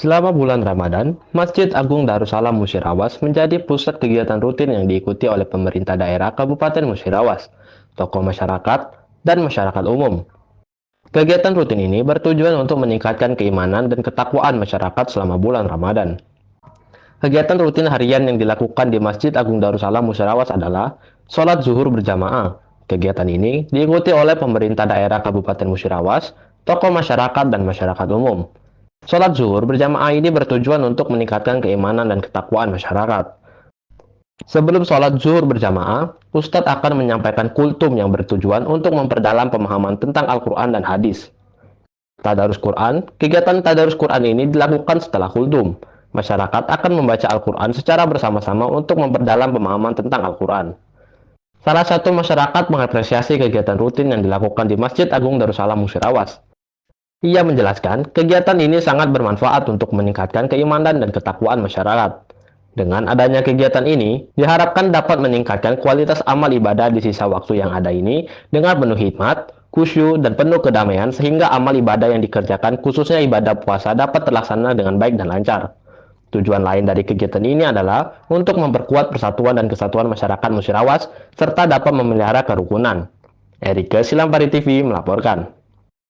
Selama bulan Ramadan, Masjid Agung Darussalam Musirawas menjadi pusat kegiatan rutin yang diikuti oleh pemerintah daerah Kabupaten Musirawas, tokoh masyarakat, dan masyarakat umum. Kegiatan rutin ini bertujuan untuk meningkatkan keimanan dan ketakwaan masyarakat selama bulan Ramadan. Kegiatan rutin harian yang dilakukan di Masjid Agung Darussalam Musirawas adalah sholat zuhur berjamaah. Kegiatan ini diikuti oleh pemerintah daerah Kabupaten Musirawas, tokoh masyarakat, dan masyarakat umum. Sholat zuhur berjamaah ini bertujuan untuk meningkatkan keimanan dan ketakwaan masyarakat. Sebelum sholat zuhur berjamaah, Ustadz akan menyampaikan kultum yang bertujuan untuk memperdalam pemahaman tentang Al-Quran dan hadis. Tadarus Quran, kegiatan tadarus Quran ini dilakukan setelah kultum. Masyarakat akan membaca Al-Quran secara bersama-sama untuk memperdalam pemahaman tentang Al-Quran. Salah satu masyarakat mengapresiasi kegiatan rutin yang dilakukan di Masjid Agung Darussalam Musirawas. Ia menjelaskan, kegiatan ini sangat bermanfaat untuk meningkatkan keimanan dan ketakwaan masyarakat. Dengan adanya kegiatan ini, diharapkan dapat meningkatkan kualitas amal ibadah di sisa waktu yang ada ini dengan penuh hikmat, khusyuk, dan penuh kedamaian sehingga amal ibadah yang dikerjakan khususnya ibadah puasa dapat terlaksana dengan baik dan lancar. Tujuan lain dari kegiatan ini adalah untuk memperkuat persatuan dan kesatuan masyarakat Musirawas serta dapat memelihara kerukunan. Erike Silampari TV melaporkan.